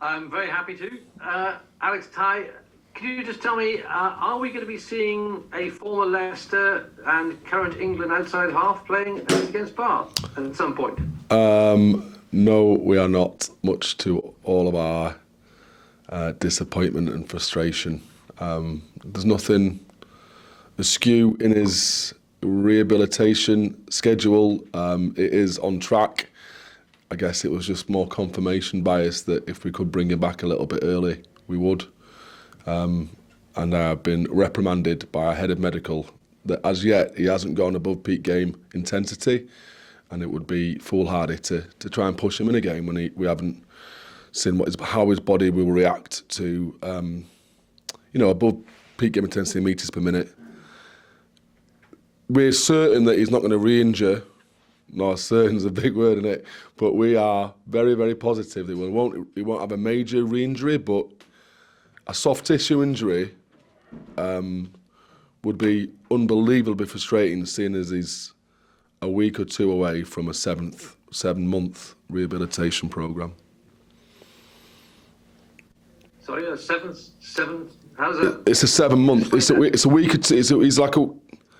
I'm very happy to. Alex Ty, can you just tell me, are we going to be seeing a former Leicester and current England outside half playing against Bath at some point? No, we are not, much to all of our disappointment and frustration. There's nothing askew in his rehabilitation schedule. It is on track. I guess it was just more confirmation bias that if we could bring him back a little bit early, we would. And I've been reprimanded by our head of medical that as yet he hasn't gone above peak game intensity, and it would be foolhardy to try and push him in a game when we haven't seen how his body will react to above peak game intensity meters per minute. We're certain that he's not going to re-injure. No, certain is a big word, isn't it? But we are very, very positive that he won't have a major re-injury, but a soft tissue injury would be unbelievably frustrating, seeing as he's a week or two away from a 7-month rehabilitation program. Sorry, seven. How's that? It's a 7-month. It's a week or two.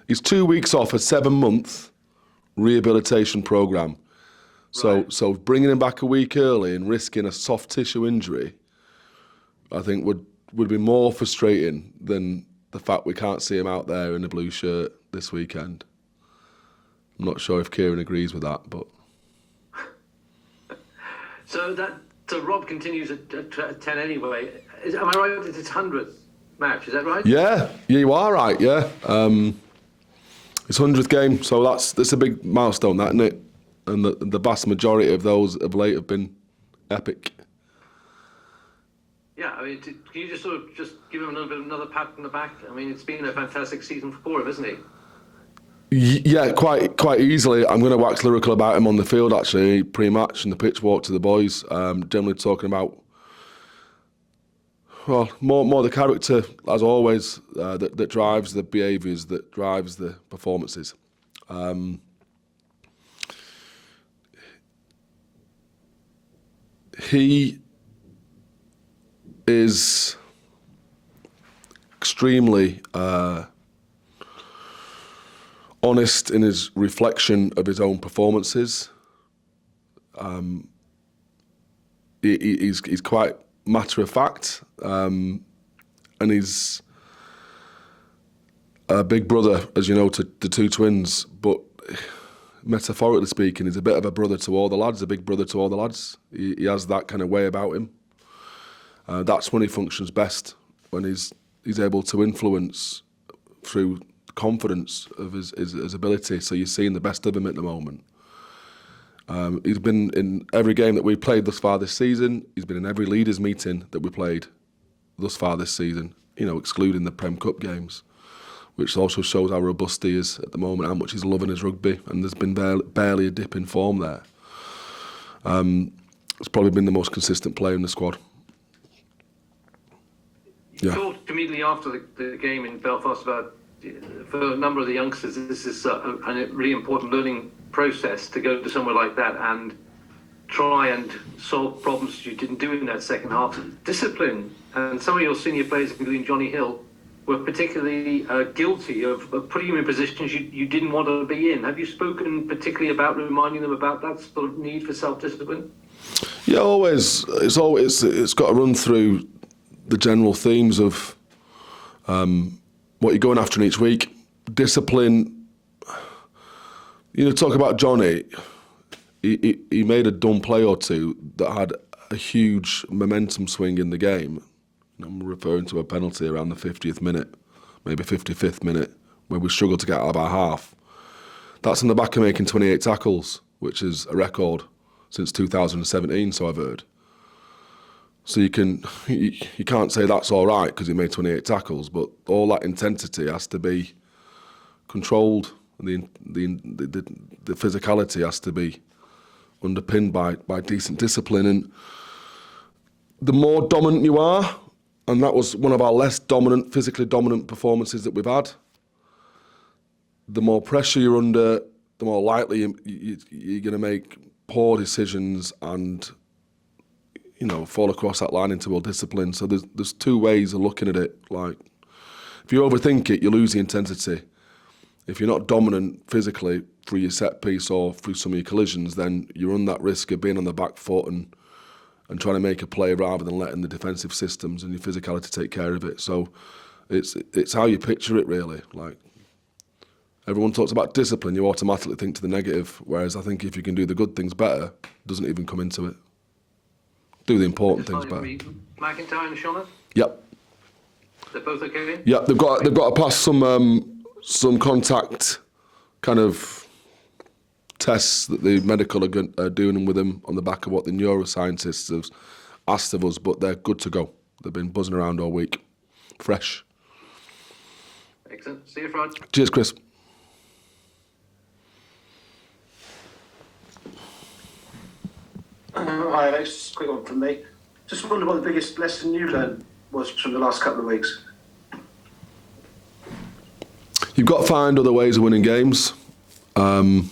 He's 2 weeks off a 7-month rehabilitation program. So bringing him back a week early and risking a soft tissue injury, I think would be more frustrating than the fact we can't see him out there in a blue shirt this weekend. I'm not sure if Kieran agrees with that, but So Rob continues at 10 anyway. Am I right that it's 100th match? Is that right? Yeah, you are right. Yeah, it's 100th game, so that's a big milestone, that, isn't it? And the vast majority of those of late have been epic. Yeah, I mean, can you just give him another pat on the back? I mean, it's been a fantastic season for him, isn't he? Yeah, quite easily. I'm going to wax lyrical about him on the field, actually, pre-match and the pitch walk to the boys. Generally talking about, well, more the character, as always, that drives the behaviours, that drives the performances. He is extremely honest in his reflection of his own performances. He's quite matter of fact, and he's a big brother, as you know, to the two twins. But metaphorically speaking, he's a bit of a brother to all the lads, a big brother to all the lads. He has that kind of way about him. That's when he functions best, when he's able to influence through confidence of his ability. So you're seeing the best of him at the moment. He's been in every game that we've played thus far this season. He's been in every leaders meeting that we played thus far this season, excluding the Prem Cup games, which also shows how robust he is at the moment, how much he's loving his rugby, and there's been barely a dip in form there. He's probably been the most consistent player in the squad. You talked immediately after the game in Belfast about, for a number of the youngsters, this is a really important learning process to go to somewhere like that and try and solve problems you didn't do in that second half. Discipline, and some of your senior players, including Johnny Hill, were particularly guilty of putting you in positions you didn't want to be in. Have you spoken particularly about reminding them about that sort of need for self-discipline? Yeah, always. It's got to run through the general themes of what you're going after in each week. Discipline. Talk about Johnny. He made a dumb play or two that had a huge momentum swing in the game. I'm referring to a penalty around the 50th minute, maybe 55th minute, where we struggled to get out of our half. That's on the back of making 28 tackles, which is a record since 2017, so I've heard. So you can't say that's all right because he made 28 tackles, but all that intensity has to be controlled, and the physicality has to be underpinned by decent discipline. And the more dominant you are, and that was one of our less physically dominant performances that we've had, the more pressure you're under, the more likely you're going to make poor decisions and fall across that line into well discipline. So there's two ways of looking at it. Like, if you overthink it, you lose the intensity. If you're not dominant physically through your set piece or through some of your collisions, then you run that risk of being on the back foot and trying to make a play rather than letting the defensive systems and your physicality take care of it. So it's how you picture it, really. Like, everyone talks about discipline, you automatically think to the negative, whereas I think if you can do the good things better, it doesn't even come into it. Do the important things better. McIntyre and Shona, Yep. they're both okay? Yeah, they've got to pass some contact kind of tests that the medical are doing with them on the back of what the neuroscientists have asked of us, but they're good to go. They've been buzzing around all week. Fresh. Excellent. See you, Fred. Cheers, Chris. Hi Alex, just a quick one from me. Just wondered what the biggest lesson you learned was from the last couple of weeks. You've got to find other ways of winning games. You've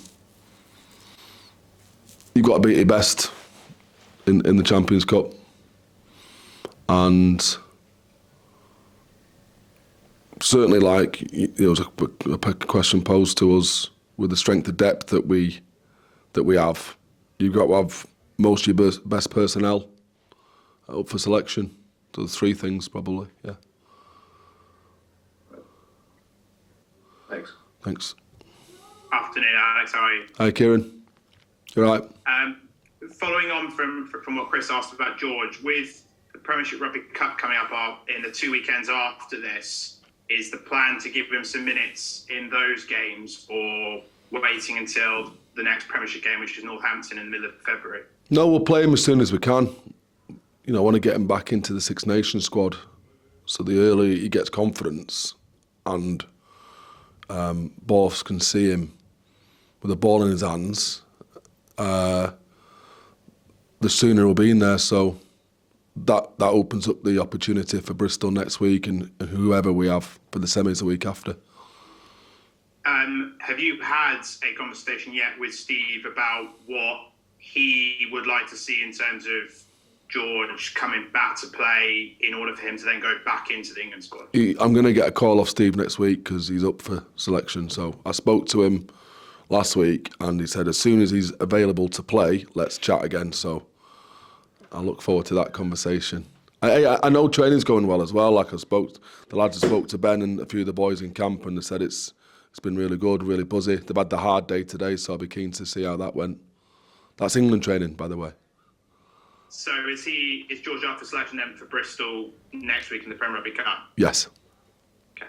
got to beat your best in the Champions Cup. And certainly, there was a question posed to us with the strength of depth that we have. You've got to have most of your best personnel up for selection. So the three things, probably, yeah. Thanks. Afternoon, Alex. How are you? Hi, Kieran. You all right? Following on from what Chris asked about George, with the Premiership Rugby Cup coming up in the 2 weekends after this, is the plan to give him some minutes in those games, or waiting until the next Premiership game, which is Northampton in the middle of February? No, we'll play him as soon as we can. I want to get him back into the Six Nations squad. So the earlier he gets confidence and Borths can see him with a ball in his hands, the sooner he'll be in there. So that opens up the opportunity for Bristol next week and whoever we have for the semis the week after. Have you had a conversation yet with Steve about what he would like to see in terms of George coming back to play in order for him to then go back into the England squad? I'm going to get a call off Steve next week because he's up for selection. So I spoke to him last week and he said as soon as he's available to play, let's chat again. So I look forward to that conversation. I know training's going well as well. Like the lads spoke to Ben and a few of the boys in camp and they said it's been really good, really buzzy. They've had the hard day today, so I'll be keen to see how that went. That's England training, by the way. So is George up for selection then for Bristol next week in the Premier Rugby Cup? Yes. Okay.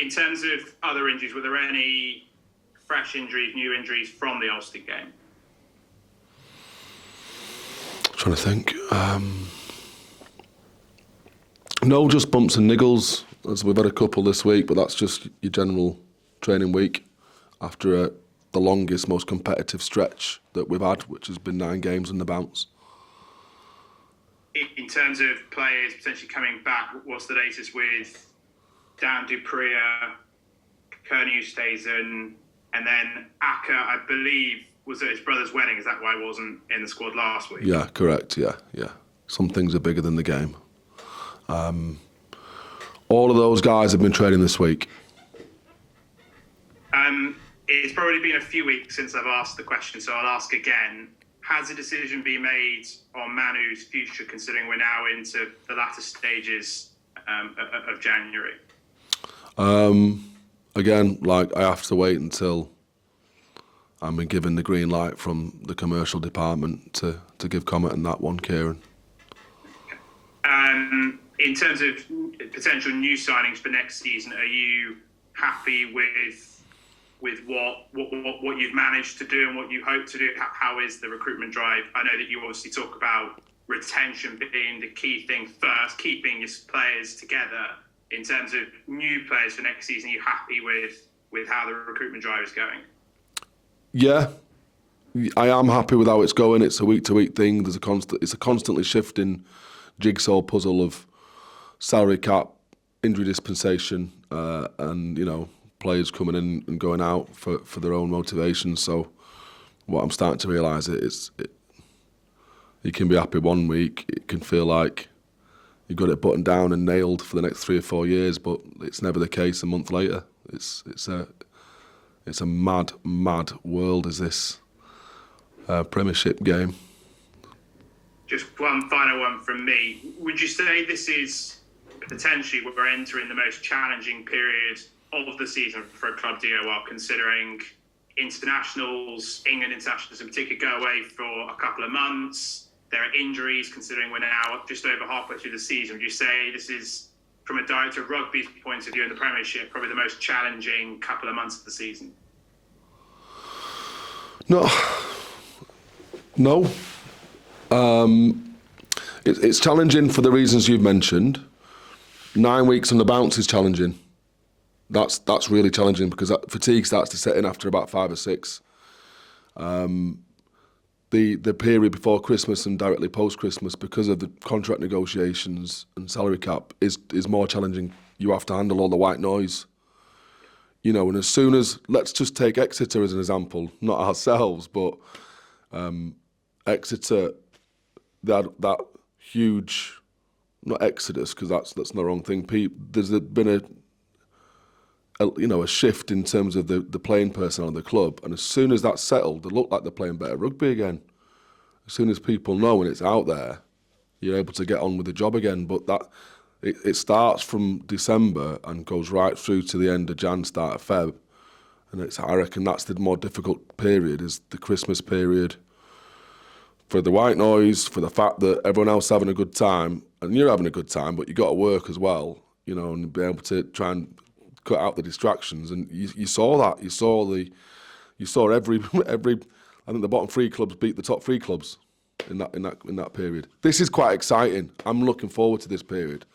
In terms of other injuries, were there any fresh injuries, new injuries from the Ulster game? I'm trying to think. No, just bumps and niggles. As we've had a couple this week, but that's just your general training week after the longest, most competitive stretch that we've had, which has been 9 games on the bounce. In terms of players potentially coming back, what's the latest with Dan Dupria, Kearney Ustazen, and then Aka, I believe, was at his brother's wedding. Is that why he wasn't in the squad last week? Yeah, correct, yeah. Some things are bigger than the game. All of those guys have been training this week. It's probably been a few weeks since I've asked the question, so I'll ask again. Has a decision been made on Manu's future, considering we're now into the latter stages of January? Again, I have to wait until I'm been given the green light from the commercial department to give comment on that one, Kieran. In terms of potential new signings for next season, are you happy with what you've managed to do and what you hope to do? How is the recruitment drive? I know that you obviously talk about retention being the key thing first, keeping your players together. In terms of new players for next season, are you happy with how the recruitment drive is going? Yeah, I am happy with how it's going. It's a week-to-week thing. It's a constantly shifting jigsaw puzzle of salary cap, injury dispensation, and players coming in and going out for their own motivations. So what I'm starting to realise is You can be happy one week. It can feel like you got it buttoned down and nailed for the next 3 or 4 years, but it's never the case a month later. It's a mad world, is this Premiership game. Just one final one from me. Would you say this is potentially we're entering the most challenging period of the season for a club DOR, considering internationals, England internationals in particular, go away for a couple of months? There are injuries, considering we're now just over halfway through the season. Would you say this is, from a director of rugby's point of view in the Premiership, probably the most challenging couple of months of the season? No. It's challenging for the reasons you've mentioned. 9 weeks on the bounce is challenging. That's really challenging because that fatigue starts to set in after about 5 or 6. The period before Christmas and directly post-Christmas, because of the contract negotiations and salary cap, is more challenging. You have to handle all the white noise. You know, and as soon as, let's just take Exeter as an example, not ourselves, but Exeter, that huge, not exodus, because that's not the wrong thing. There's been a shift in terms of the playing personnel of the club, and as soon as that's settled, they look like they're playing better rugby again. As soon as people know and it's out there, you're able to get on with the job again. But it starts from December and goes right through to the end of Jan, start of Feb, and I reckon that's the more difficult period, is the Christmas period. For the white noise, for the fact that everyone else is having a good time, and you're having a good time, but you got to work as well, you know, and be able to try and cut out the distractions. And you saw that. You saw every. I think the bottom 3 clubs beat the top 3 clubs in that period. This is quite exciting. I'm looking forward to this period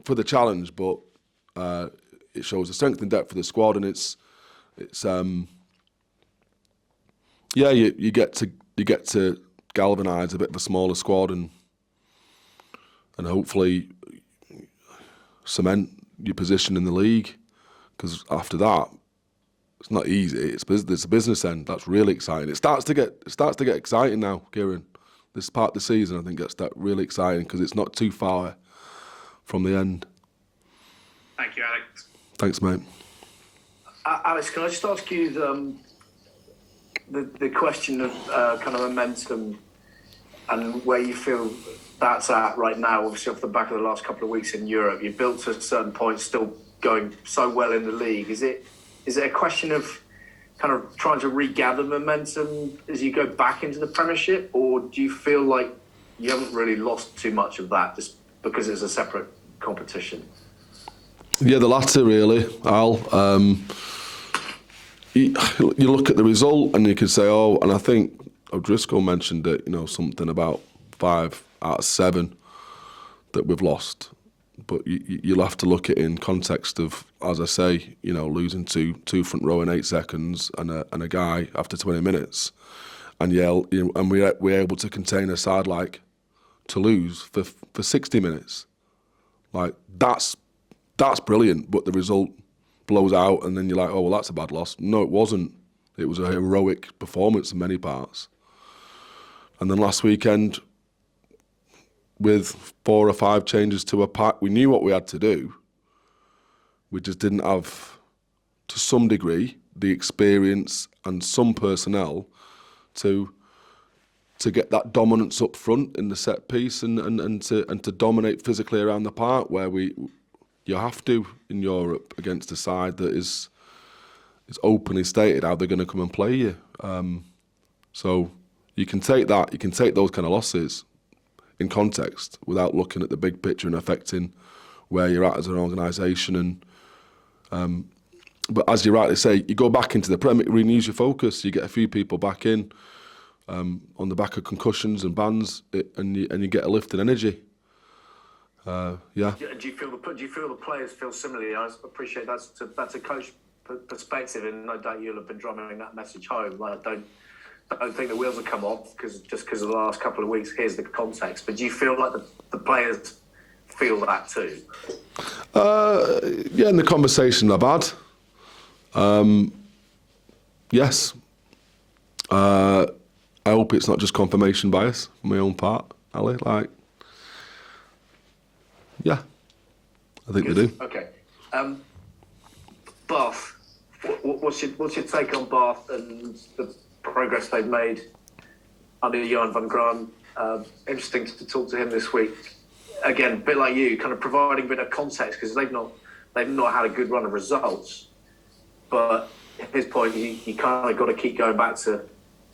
for the challenge, but it shows the strength and depth of the squad, and you get to galvanise a bit of a smaller squad and hopefully cement your position in the league, because after that it's not easy. It's a business end. That's really exciting. It starts to get exciting now, Kieran. This part of the season, I think, gets that really exciting because it's not too far from the end. Thank you, Alex. Thanks, mate. Alex, can I just ask you the question of kind of momentum and where you feel that's at right now? Obviously, off the back of the last couple of weeks in Europe, you've built to a certain point, still going so well in the league. Is it a question of kind of trying to regather momentum as you go back into the Premiership, or do you feel like you haven't really lost too much of that just because it's a separate competition? Yeah, the latter, really, Al. You look at the result and you can say, and I think O'Driscoll mentioned it, something about 5 out of 7 that we've lost. But you'll have to look at it in context of, as I say, losing two front row in 8 seconds and a guy after 20 minutes, and we're able to contain a side like Toulouse for 60 minutes. Like that's brilliant. But the result blows out, and then you're like, that's a bad loss. No, it wasn't. It was a heroic performance in many parts. And then last weekend, with 4 or 5 changes to a pack, we knew what we had to do. We just didn't have, to some degree, the experience and some personnel to get that dominance up front in the set piece and to dominate physically around the park, where you have to in Europe against a side that is openly stated how they're going to come and play you. So you can take that, you can take those kind of losses in context without looking at the big picture and affecting where you're at as an organisation. But as you rightly say, you go back into the Premier, it renews your focus. You get a few people back in on the back of concussions and bans, and you get a lift in energy. Yeah. Do you feel the players feel similarly? I appreciate that's a coach perspective, and no doubt you'll have been drumming that message home. Like, I don't think the wheels will come off because of the last couple of weeks. Here's the context. But do you feel like the players feel that too? Yeah, in the conversation I've had, yes. I hope it's not just confirmation bias on my own part, Ali. Like, yeah, I think they do. Okay. Bath. What's your take on Bath and the progress they've made under Johan van Graan? Interesting to talk to him this week. Again, a bit like you, kind of providing a bit of context because they've not had a good run of results. But at his point, you kind of got to keep going back to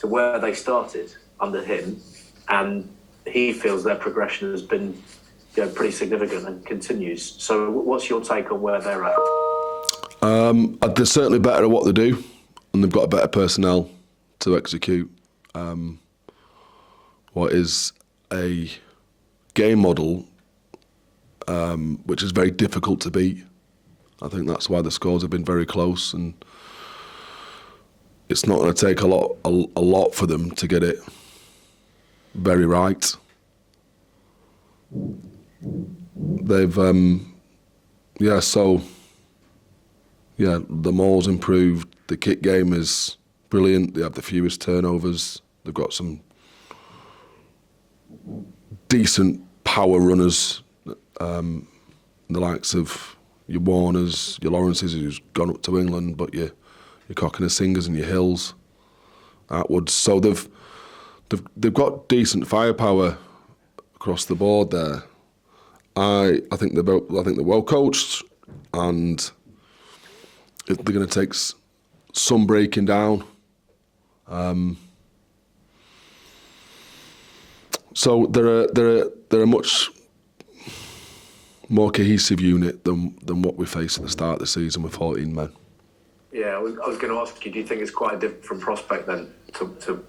where they started under him, and he feels their progression has been pretty significant and continues. So, what's your take on where they're at? They're certainly better at what they do, and they've got a better personnel to execute what is a game model which is very difficult to beat. I think that's why the scores have been very close, and it's not going to take a lot for them to get it very right. They've the maul's improved. The kick game is brilliant. They have the fewest turnovers. They've got some decent power runners, the likes of your Warners, your Lawrences, who's gone up to England, but your Cockney Singers and your Hills, Atwoods. So they've got decent firepower across the board there. I think they're well coached, and they're going to take some breaking down. So they're a much more cohesive unit than what we faced at the start of the season with 14 men. Yeah, I was going to ask you, do you think it's quite a different prospect then to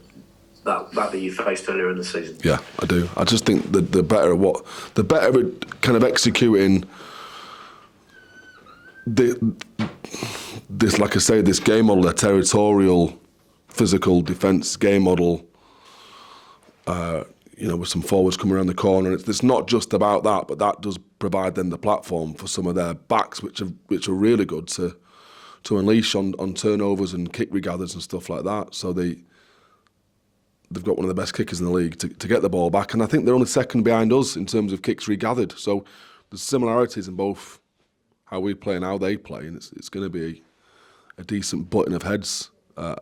that you faced earlier in the season? Yeah, I do. I just think that they're better at kind of executing this, like I say, this game model, a territorial, physical defence game model. With some forwards coming around the corner. It's not just about that, but that does provide them the platform for some of their backs, which are really good to unleash on turnovers and kick regathers and stuff like that. So they've got one of the best kickers in the league to get the ball back, and I think they're only second behind us in terms of kicks regathered. So there's similarities in both how we play and how they play, and it's going to be a decent butting of heads, I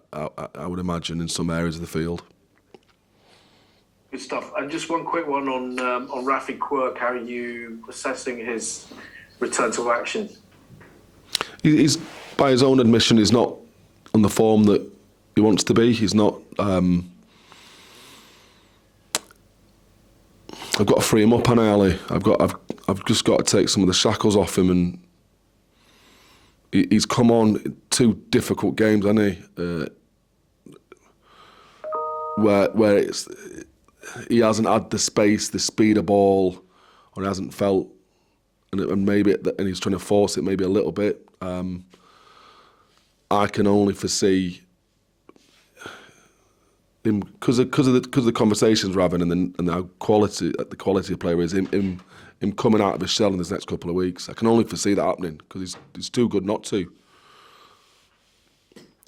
would imagine, in some areas of the field. Good stuff. And just one quick one on Rafi Quirk. How are you assessing his return to action? He's, by his own admission, he's not on the form that he wants to be. He's not. I've got to free him up, haven't I, Ali? I've just got to take some of the shackles off him, and he's come on 2 difficult games, hasn't he? Where he hasn't had the space, the speed of ball, or he hasn't felt, and he's trying to force it maybe a little bit. I can only foresee him because of the conversations we're having and how the quality of player is. Him coming out of his shell in this next couple of weeks. I can only foresee that happening because he's too good not to.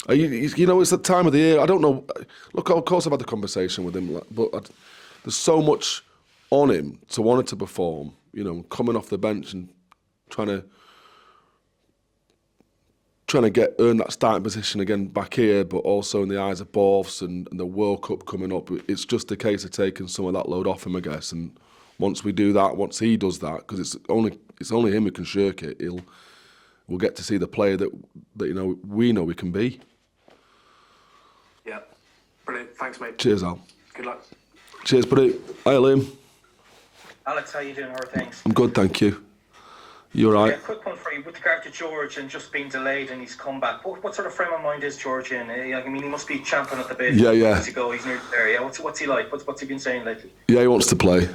It's the time of the year. I don't know. Look, of course I've had the conversation with him, but there's so much on him to want it to perform. Coming off the bench and trying to earn that starting position again back here, but also in the eyes of Borths and the World Cup coming up. It's just a case of taking some of that load off him, I guess. And once he does that, because it's only him who can shirk it, we'll get to see the player that we know he can be. Yeah, brilliant. Thanks, mate. Cheers, Al. Good luck. Cheers, buddy. Hi, Liam. Alex, how you doing? How are things? I'm good, thank you. You all right? Yeah, quick one for you. With regard to George and just being delayed in his comeback, what sort of frame of mind is George in? I mean, he must be champing at the bit. Yeah. To go. He's nearly there. Yeah. What's he like? What's he been saying lately? Yeah, he wants to play.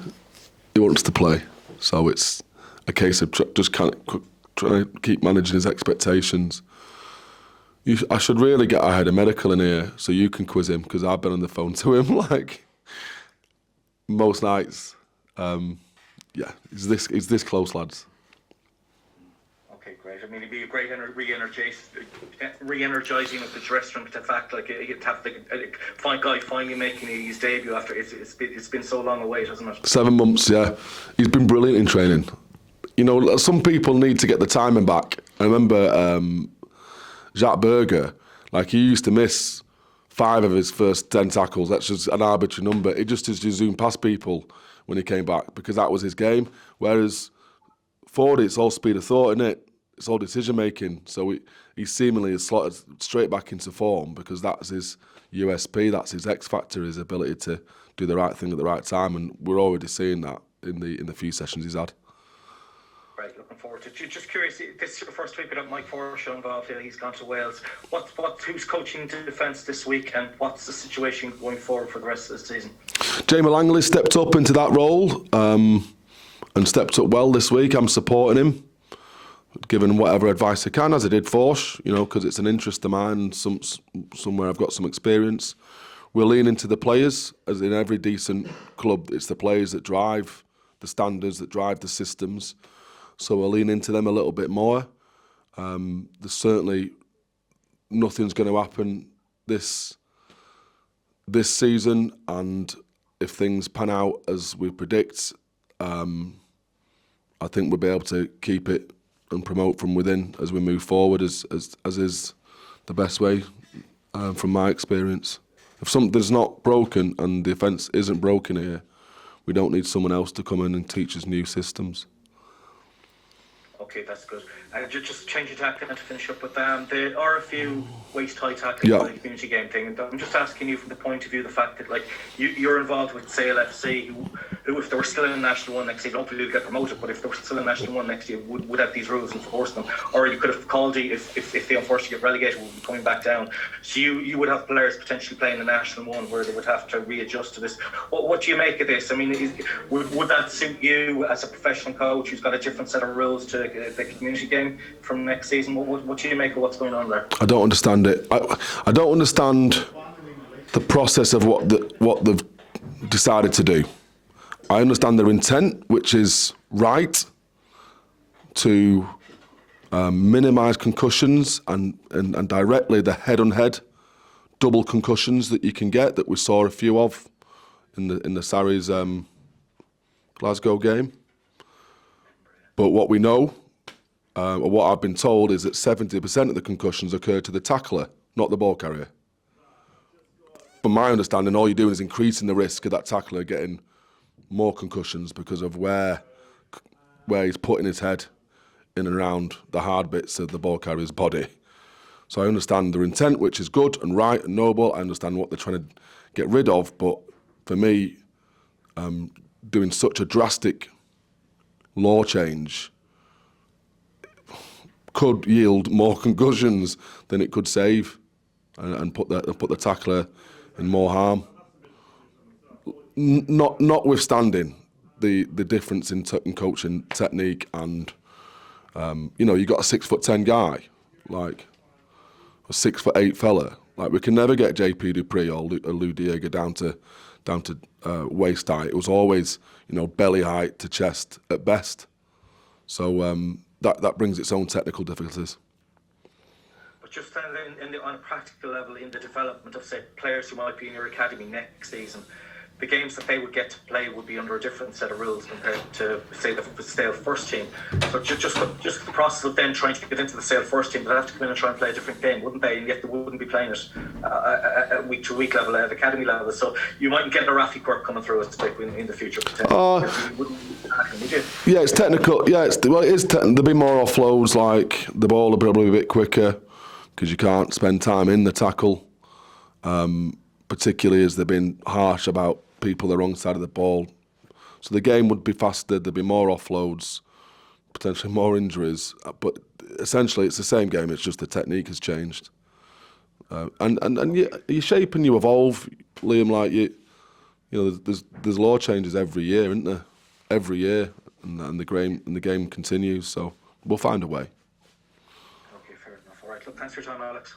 So it's a case of just kind of trying to keep managing his expectations. I should really get a medical in here so you can quiz him, because I've been on the phone to him like most nights. He's this close, lads. Okay, great. Great. I mean, it'd be a great re-energizing of the dressing room. The fact, like, you'd have the fine guy finally making his debut after it's been so long a wait, hasn't it? 7 months, yeah. He's been brilliant in training. You know, some people need to get the timing back. I remember Jacques Berger, like, he used to miss 5 of his first 10 tackles. That's just an arbitrary number. It just is to zoom past people when he came back because that was his game. Whereas Ford, it's all speed of thought, isn't it? It's all decision making. So he seemingly is slotted straight back into form because that's his USP, that's his X factor, his ability to do the right thing at the right time, and we're already seeing that in the few sessions he's had. Right, looking forward to it. Just curious, this is the first week without Mike Forshaw involved. He's gone to Wales. Who's coaching defence this week, and what's the situation going forward for the rest of the season? Jamie Langley stepped up into that role and stepped up well this week. I'm supporting him, giving whatever advice I can, as I did Forsh, you know, because it's an interest of mine, somewhere I've got some experience. We'll lean into the players, as in every decent club, it's the players that drive the standards, that drive the systems. So we'll lean into them a little bit more. There's certainly nothing's going to happen this season, and if things pan out as we predict, I think we'll be able to keep it and promote from within as we move forward, as is the best way from my experience. If something's not broken and the offence isn't broken here, we don't need someone else to come in and teach us new systems. Okay, that's good. Just change your tackle and to finish up with there are a few waist-high tackling in the community game thing, and I'm just asking you from the point of view of the fact that, like, you're involved with Sale FC, who if they were still in National 1 next year, hopefully you'll get promoted, but if they were still in National 1 next year, would have these rules and enforce them. Or you could have Caldy, if they unfortunately get relegated, would be coming back down. So you would have players potentially playing in National 1 where they would have to readjust to this. What do you make of this? I mean, would that suit you as a professional coach who's got a different set of rules to the community game from next season? What do you make of what's going on there? I don't understand it. I don't understand the process of what they've decided to do. I understand their intent, which is right, to minimise concussions and directly the head-on-head double concussions that you can get, that we saw a few of in the Sarries Glasgow game. But what we know, or what I've been told, is that 70% of the concussions occur to the tackler, not the ball carrier. From my understanding, all you're doing is increasing the risk of that tackler getting more concussions because of where he's putting his head in and around the hard bits of the ball carrier's body. So I understand their intent, which is good and right and noble. I understand what they're trying to get rid of, but for me, doing such a drastic law change could yield more concussions than it could save, and put the tackler in more harm. Notwithstanding the difference in coaching technique, and you got a 6'10" guy, like a 6'8" fella. Like, we can never get JP Dupree or Lou Diego down to waist height. It was always belly height to chest at best. So that brings its own technical difficulties. But just on a practical level, in the development of, say, players who might be in your academy next season, the games that they would get to play would be under a different set of rules compared to, say, the Sale first team. So just the process of them trying to get into the Sale first team, they'd have to come in and try and play a different game, wouldn't they? And yet they wouldn't be playing it at week to week level, at academy level. So you mightn't get a Rafi Quirk coming through as quick in the future. Would you? Yeah, it's technical. Yeah, it is. There'll be more offloads. Like, the ball will probably be a bit quicker because you can't spend time in the tackle. Particularly as they've been harsh about people the wrong side of the ball. So the game would be faster, there'd be more offloads, potentially more injuries. But essentially it's the same game, it's just the technique has changed. And you shape and you evolve, Liam, like there's law changes every year, isn't there? Every year, and the game continues, so we'll find a way. Okay, fair enough. All right, look, thanks for your time, Alex.